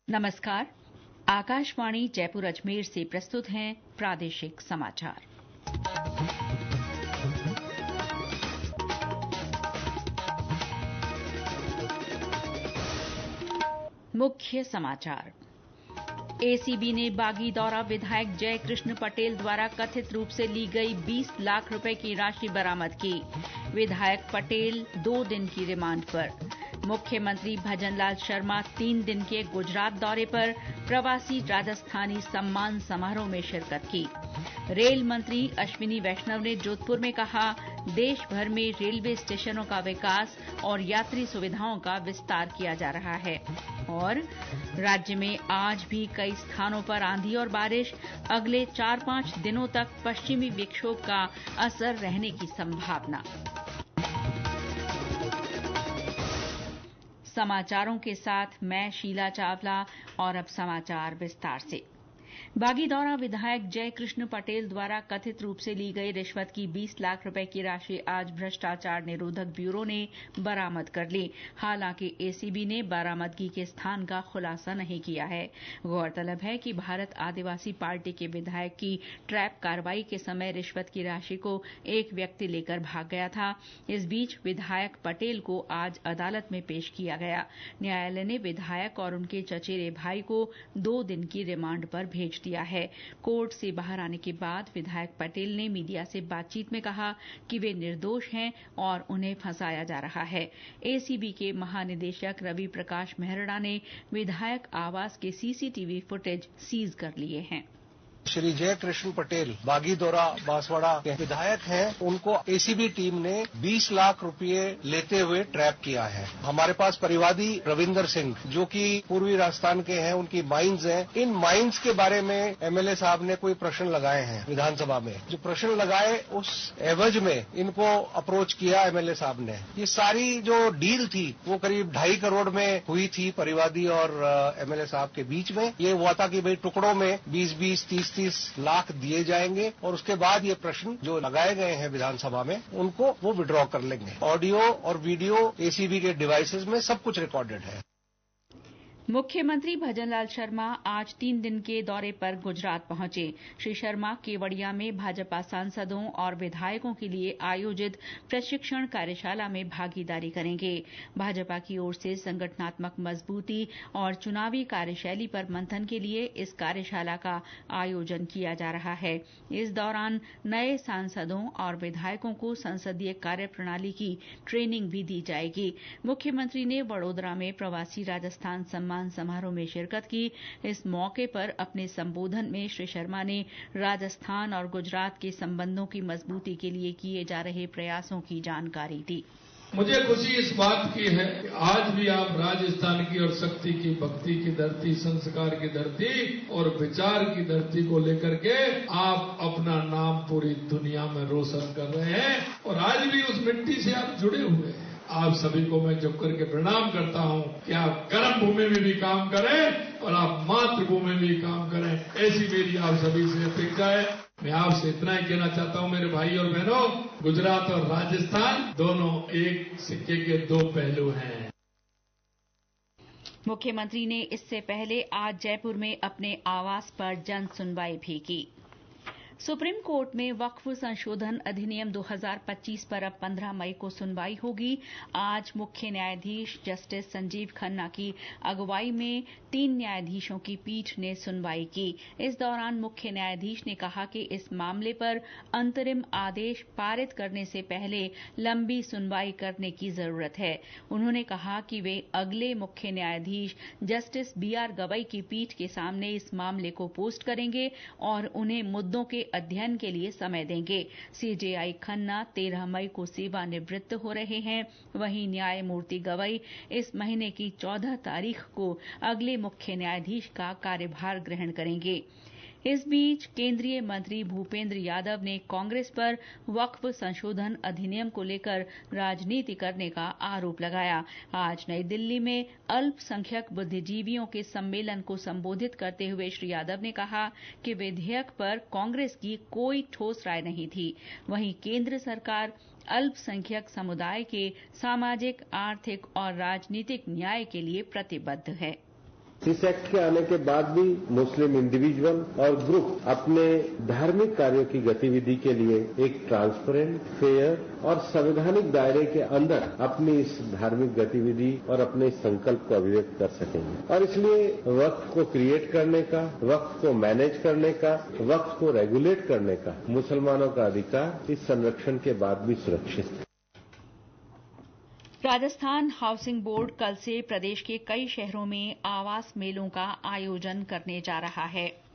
नमस्कार। आकाशवाणी जयपुर अजमेर से प्रस्तुत हैं प्रादेशिक समाचार। मुख्य समाचार। एसीबी ने बागीदौरा विधायक जय कृष्ण पटेल द्वारा कथित रूप से ली गई 20 लाख रुपए की राशि बरामद की। विधायक पटेल 2 दिन की रिमांड पर। मुख्यमंत्री भजनलाल शर्मा 3 दिन के गुजरात दौरे पर। प्रवासी राजस्थानी सम्मान समारोह में शिरकत की। रेल मंत्री अश्विनी वैष्णव ने जोधपुर में कहा, देश भर में रेलवे स्टेशनों का विकास और यात्री सुविधाओं का विस्तार किया जा रहा है। और राज्य में आज भी कई स्थानों पर आंधी और बारिश। अगले 4-5 दिनों तक पश्चिमी विक्षोभ का असर रहने की संभावना। समाचारों के साथ मैं शीला चावला और अब समाचार विस्तार से। बागीदौरा विधायक जय कृष्ण पटेल द्वारा कथित रूप से ली गई रिश्वत की 20 लाख रुपए की राशि आज भ्रष्टाचार निरोधक ब्यूरो ने बरामद कर ली। हालांकि एसीबी ने बरामदगी के स्थान का खुलासा नहीं किया है। गौरतलब है कि भारत आदिवासी पार्टी के विधायक की ट्रैप कार्रवाई के समय रिश्वत की राशि को एक व्यक्ति लेकर भाग गया था। इस बीच विधायक पटेल को आज अदालत में पेश किया गया। न्यायालय ने विधायक और उनके चचेरे भाई को 2 दिन की रिमांड पर भेज दिया है। कोर्ट से बाहर आने के बाद विधायक पटेल ने मीडिया से बातचीत में कहा कि वे निर्दोष हैं और उन्हें फंसाया जा रहा है। एसीबी के महानिदेशक रवि प्रकाश मेहरड़ा ने विधायक आवास के सीसीटीवी फुटेज सीज कर लिए हैं। श्री जय कृष्ण पटेल बागीदौरा बांसवाड़ा के विधायक हैं। उनको एसीबी टीम ने 20 लाख रुपए लेते हुए ट्रैप किया है। हमारे पास परिवादी रविंदर सिंह जो कि पूर्वी राजस्थान के हैं, उनकी माइंस हैं। इन माइंस के बारे में एमएलए साहब ने कोई प्रश्न लगाए हैं विधानसभा में। जो प्रश्न लगाए उस एवज में इनको अप्रोच किया एमएलए साहब ने। ये सारी जो डील थी वो करीब 2.5 करोड़ में हुई थी परिवादी और एमएलए साहब के बीच में। ये हुआ था कि भाई टुकड़ों में 20-20, 30-30 लाख दिए जाएंगे और उसके बाद ये प्रश्न जो लगाए गए हैं विधानसभा में उनको वो विड्रॉ कर लेंगे। ऑडियो और वीडियो एसीबी के डिवाइसेस में सब कुछ रिकॉर्डेड है। मुख्यमंत्री भजनलाल शर्मा आज 3 दिन के दौरे पर गुजरात पहुंचे। श्री शर्मा केवड़िया में भाजपा सांसदों और विधायकों के लिए आयोजित प्रशिक्षण कार्यशाला में भागीदारी करेंगे। भाजपा की ओर से संगठनात्मक मजबूती और चुनावी कार्यशैली पर मंथन के लिए इस कार्यशाला का आयोजन किया जा रहा है। इस दौरान नए सांसदों और विधायकों को संसदीय कार्यप्रणाली की ट्रेनिंग भी दी जाएगी। मुख्यमंत्री ने वडोदरा में प्रवासी राजस्थान सम्मान समारोह में शिरकत की। इस मौके पर अपने संबोधन में श्री शर्मा ने राजस्थान और गुजरात के संबंधों की मजबूती के लिए किए जा रहे प्रयासों की जानकारी दी। मुझे खुशी इस बात की है कि आज भी आप राजस्थान की और शक्ति की, भक्ति की धरती, संस्कार की धरती और विचार की धरती को लेकर के आप अपना नाम पूरी दुनिया में रोशन कर रहे हैं और आज भी उस मिट्टी से आप जुड़े हुए हैं। आप सभी को मैं झुक करके प्रणाम करता हूं कि आप कर्म भूमि में भी काम करें और आप मातृभूमि में भी काम करें। ऐसी मेरी आप सभी से अपेक्षा है। मैं आपसे इतना ही कहना चाहता हूं मेरे भाई और बहनों, गुजरात और राजस्थान दोनों एक सिक्के के 2 पहलू हैं। मुख्यमंत्री ने इससे पहले आज जयपुर में अपने आवास पर जन सुनवाई भी की। सुप्रीम कोर्ट में वक्फ संशोधन अधिनियम 2025 पर अब 15 मई को सुनवाई होगी। आज मुख्य न्यायाधीश जस्टिस संजीव खन्ना की अगुवाई में 3 न्यायाधीशों की पीठ ने सुनवाई की। इस दौरान मुख्य न्यायाधीश ने कहा कि इस मामले पर अंतरिम आदेश पारित करने से पहले लंबी सुनवाई करने की जरूरत है। उन्होंने कहा कि वे अगले मुख्य न्यायाधीश जस्टिस बीआर गवई की पीठ के सामने इस मामले को पोस्ट करेंगे और उन्हें मुद्दों के अध्ययन के लिए समय देंगे। सीजेआई खन्ना 13 मई को सेवानिवृत्त हो रहे हैं। वहीं न्यायमूर्ति गवई इस महीने की 14 तारीख को अगले मुख्य न्यायाधीश का कार्यभार ग्रहण करेंगे। इस बीच केंद्रीय मंत्री भूपेंद्र यादव ने कांग्रेस पर वक्फ संशोधन अधिनियम को लेकर राजनीति करने का आरोप लगाया। आज नई दिल्ली में अल्पसंख्यक बुद्धिजीवियों के सम्मेलन को संबोधित करते हुए श्री यादव ने कहा कि विधेयक पर कांग्रेस की कोई ठोस राय नहीं थी। वहीं केंद्र सरकार अल्पसंख्यक समुदाय के सामाजिक, आर्थिक और राजनीतिक न्याय के लिए प्रतिबद्ध है। इस एक्ट के आने के बाद भी मुस्लिम इंडिविजुअल और ग्रुप अपने धार्मिक कार्यों की गतिविधि के लिए एक ट्रांसपेरेंट, फेयर और संवैधानिक दायरे के अंदर अपनी इस धार्मिक गतिविधि और अपने संकल्प को अभिव्यक्त कर सकेंगे। और इसलिए वक्फ को क्रिएट करने का, वक्फ को मैनेज करने का, वक्फ को रेगुलेट करने का मुसलमानों का अधिकार इस संरक्षण के बाद भी सुरक्षित है। राजस्थान हाउसिंग बोर्ड कल से प्रदेश के कई शहरों में आवास मेलों का आयोजन करने जा रहा है।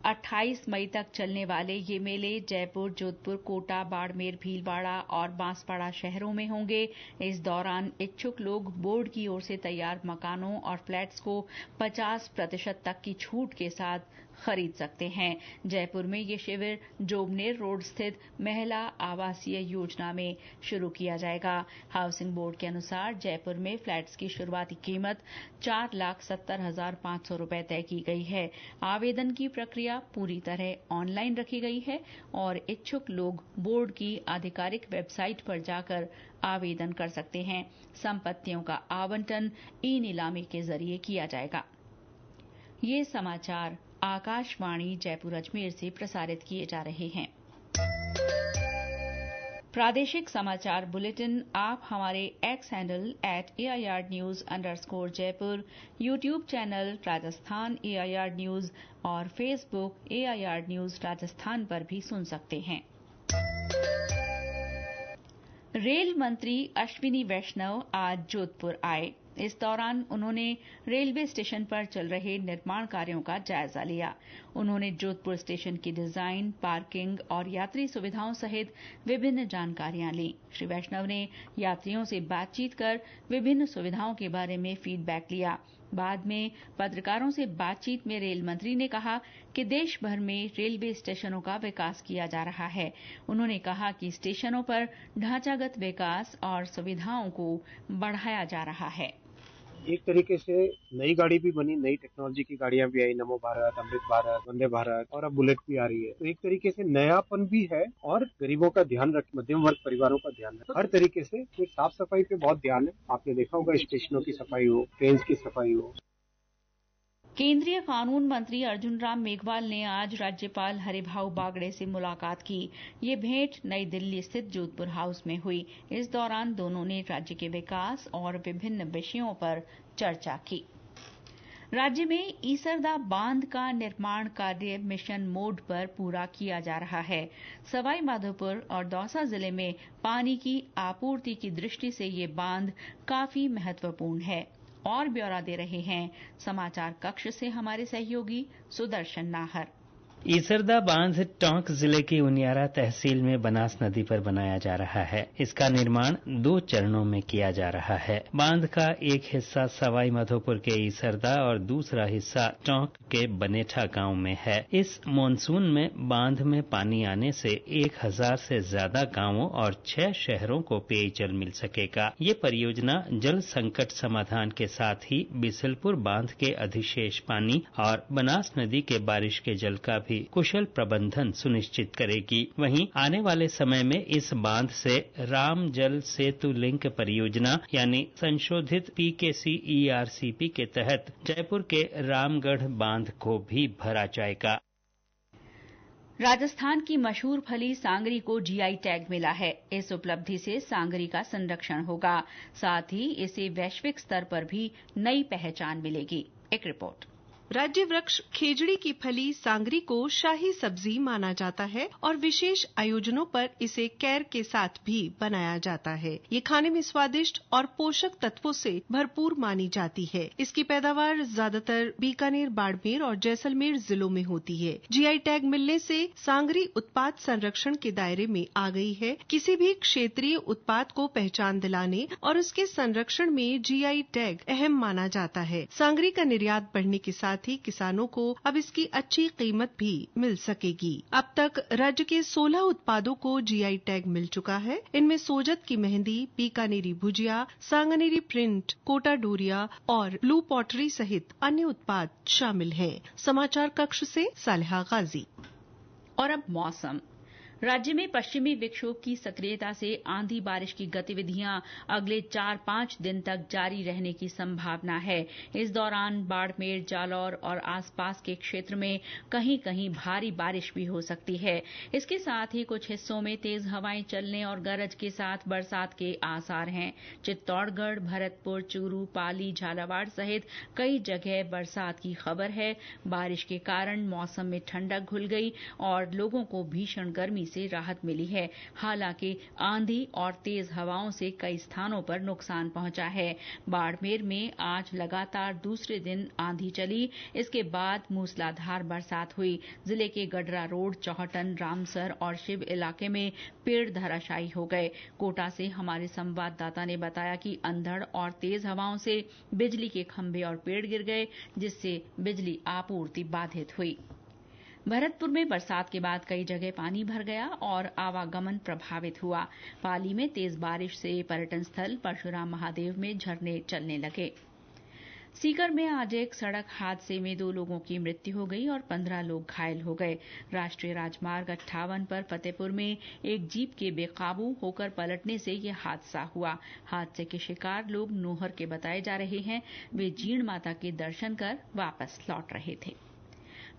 28 मई तक चलने वाले ये मेले जयपुर, जोधपुर, कोटा, बाड़मेर, भीलवाड़ा और बांसवाड़ा शहरों में होंगे। इस दौरान इच्छुक लोग बोर्ड की ओर से तैयार मकानों और फ्लैट्स को 50% तक की छूट के साथ खरीद सकते हैं। जयपुर में ये शिविर जोबनेर रोड स्थित महिला आवासीय योजना में शुरू किया जाएगा। हाउसिंग बोर्ड के अनुसार जयपुर में फ्लैट्स की शुरुआती कीमत 4,70,500 रुपए तय की गई है। आवेदन की प्रक्रिया पूरी तरह ऑनलाइन रखी गई है और इच्छुक लोग बोर्ड की आधिकारिक वेबसाइट पर जाकर आवेदन कर सकते हैं। संपत्तियों का आवंटन ई नीलामी के जरिए किया जाएगा। ये समाचार आकाशवाणी जयपुर अजमेर से प्रसारित किए जा रहे हैं। प्रादेशिक समाचार बुलेटिन आप हमारे x handle @AIRnews_Jaipur, YouTube channel Rajasthan AIR news और फेसबुक AIR न्यूज राजस्थान पर भी सुन सकते हैं। रेल मंत्री अश्विनी वैष्णव आज जोधपुर आए। इस दौरान उन्होंने रेलवे स्टेशन पर चल रहे निर्माण कार्यों का जायजा लिया। उन्होंने जोधपुर स्टेशन की डिजाइन, पार्किंग और यात्री सुविधाओं सहित विभिन्न जानकारियां ली। श्री वैष्णव ने यात्रियों से बातचीत कर विभिन्न सुविधाओं के बारे में फीडबैक लिया। बाद में पत्रकारों से बातचीत में रेल मंत्री ने कहा कि देश भर में रेलवे स्टेशनों का विकास किया जा रहा है। उन्होंने कहा कि स्टेशनों पर ढांचागत विकास और सुविधाओं को बढ़ाया जा रहा है। एक तरीके से नई गाड़ी भी बनी, नई टेक्नोलॉजी की गाड़ियां भी आई, नमो भारत, अमृत भारत, वंदे भारत और अब बुलेट भी आ रही है। तो एक तरीके से नयापन भी है और गरीबों का ध्यान रख, मध्यम वर्ग परिवारों का ध्यान रख, हर तरीके से साफ सफाई पे बहुत ध्यान है। आपने देखा होगा स्टेशनों की सफाई हो, ट्रेन की सफाई हो। केंद्रीय कानून मंत्री अर्जुन राम मेघवाल ने आज राज्यपाल हरिभाऊ बागड़े से मुलाकात की। ये भेंट नई दिल्ली स्थित जोधपुर हाउस में हुई। इस दौरान दोनों ने राज्य के विकास और विभिन्न विषयों पर चर्चा की। राज्य में ईसरदा बांध का निर्माण कार्य मिशन मोड पर पूरा किया जा रहा है। सवाई माधोपुर और दौसा जिले में पानी की आपूर्ति की दृष्टि से ये बांध काफी महत्वपूर्ण है। और ब्यौरा दे रहे हैं समाचार कक्ष से हमारे सहयोगी सुदर्शन नाहर। ईसरदा बांध टोंक जिले की उनियारा तहसील में बनास नदी पर बनाया जा रहा है। इसका निर्माण 2 चरणों में किया जा रहा है। बांध का एक हिस्सा सवाई माधोपुर के ईसरदा और दूसरा हिस्सा टोंक के बनेठा गांव में है। इस मानसून में बांध में पानी आने से 1000 से ज्यादा गांवों और 6 शहरों को पेयजल मिल सकेगा। ये परियोजना जल संकट समाधान के साथ ही बिसलपुर बांध के अधिशेष पानी और बनास नदी के बारिश के जल का भी कुशल प्रबंधन सुनिश्चित करेगी। वहीं आने वाले समय में इस बांध से राम जल सेतु लिंक परियोजना यानी संशोधित PKC ERCP के तहत जयपुर के रामगढ़ बांध को भी भरा जाएगा। राजस्थान की मशहूर फली सांगरी को GI टैग मिला है। इस उपलब्धि से सांगरी का संरक्षण होगा, साथ ही इसे वैश्विक स्तर पर भी नई पहचान मिलेगी। एक रिपोर्ट। राज्य वृक्ष खेजड़ी की फली सांगरी को शाही सब्जी माना जाता है और विशेष आयोजनों पर इसे कैर के साथ भी बनाया जाता है। ये खाने में स्वादिष्ट और पोषक तत्वों से भरपूर मानी जाती है। इसकी पैदावार ज्यादातर बीकानेर, बाड़मेर और जैसलमेर जिलों में होती है। GI टैग मिलने से सांगरी उत्पाद संरक्षण के दायरे में आ गई है। किसी भी क्षेत्रीय उत्पाद को पहचान दिलाने और उसके संरक्षण में GI टैग अहम माना जाता है। सांगरी का निर्यात बढ़ने के साथ ही किसानों को अब इसकी अच्छी कीमत भी मिल सकेगी। अब तक राज्य के 16 उत्पादों को GI टैग मिल चुका है। इनमें सोजत की मेहंदी, बीकानेरी भुजिया, सांगनेरी प्रिंट, कोटा डोरिया और ब्लू पॉटरी सहित अन्य उत्पाद शामिल हैं। समाचार कक्ष से सालिहा गाजी। और अब मौसम। राज्य में पश्चिमी विक्षोभ की सक्रियता से आंधी बारिश की गतिविधियां अगले 4-5 दिन तक जारी रहने की संभावना है। इस दौरान बाड़मेर, जालौर और आसपास के क्षेत्र में कहीं कहीं भारी बारिश भी हो सकती है। इसके साथ ही कुछ हिस्सों में तेज हवाएं चलने और गरज के साथ बरसात के आसार हैं। चित्तौड़गढ़, भरतपुर, चूरू, पाली, झालावाड़ सहित कई जगह बरसात की खबर है। बारिश के कारण मौसम में ठंडक घुल गई और लोगों को भीषण गर्मी से राहत मिली है। हालांकि आंधी और तेज हवाओं से कई स्थानों पर नुकसान पहुंचा है। बाड़मेर में आज लगातार दूसरे दिन आंधी चली। इसके बाद मूसलाधार बरसात हुई। जिले के गडरा रोड, चौहटन, रामसर और शिव इलाके में पेड़ धराशायी हो गए। कोटा से हमारे संवाददाता ने बताया कि अंधड़ और तेज हवाओं से बिजली के खंभे और पेड़ गिर गए, जिससे बिजली आपूर्ति बाधित हुई। भरतपुर में बरसात के बाद कई जगह पानी भर गया और आवागमन प्रभावित हुआ। पाली में तेज बारिश से पर्यटन स्थल परशुराम महादेव में झरने चलने लगे। सीकर में आज एक सड़क हादसे में 2 लोगों की मृत्यु हो गई और 15 लोग घायल हो गए। राष्ट्रीय राजमार्ग 58 पर फतेहपुर में एक जीप के बेकाबू होकर पलटने से यह हादसा हुआ। हादसे के शिकार लोग नोहर के बताए जा रहे हैं। वे जीण माता के दर्शन कर वापस लौट रहे थे।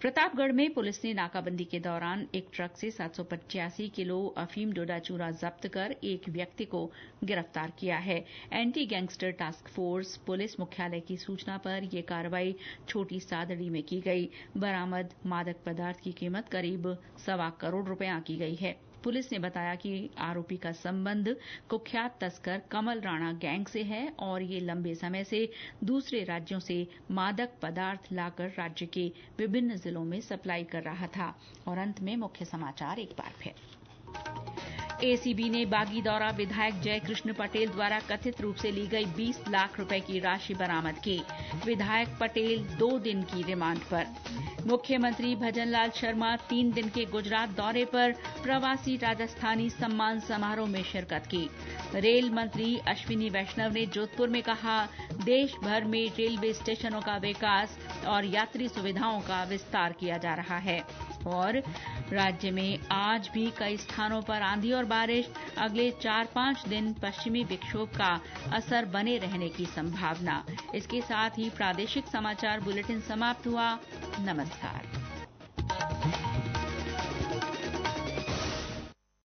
प्रतापगढ़ में पुलिस ने नाकाबंदी के दौरान एक ट्रक से 785 किलो अफीम डोडा चूरा जब्त कर एक व्यक्ति को गिरफ्तार किया है। Anti gangster task force police मुख्यालय की सूचना पर यह कार्रवाई छोटी सादड़ी में की गई। बरामद मादक पदार्थ की कीमत करीब 1.25 करोड़ रुपए आंकी गई है। पुलिस ने बताया कि आरोपी का संबंध कुख्यात तस्कर कमल राणा गैंग से है और ये लंबे समय से दूसरे राज्यों से मादक पदार्थ लाकर राज्य के विभिन्न जिलों में सप्लाई कर रहा था। और अंत में मुख्य समाचार एक बार फिर। एसीबी ने बागीदौरा विधायक जयकृष्ण पटेल द्वारा कथित रूप से ली गई 20 लाख रुपए की राशि बरामद की। विधायक पटेल 2 दिन की रिमांड पर। मुख्यमंत्री भजनलाल शर्मा 3 दिन के गुजरात दौरे पर प्रवासी राजस्थानी सम्मान समारोह में शिरकत की। रेल मंत्री अश्विनी वैष्णव ने जोधपुर में कहा, देश भर में रेलवे स्टेशनों का विकास और यात्री सुविधाओं का विस्तार किया जा रहा है। और राज्य में आज भी कई स्थानों पर आंधी और बारिश, अगले 4-5 दिन पश्चिमी विक्षोभ का असर बने रहने की संभावना। इसके साथ ही प्रादेशिक समाचार बुलेटिन समाप्त हुआ। नमस्कार।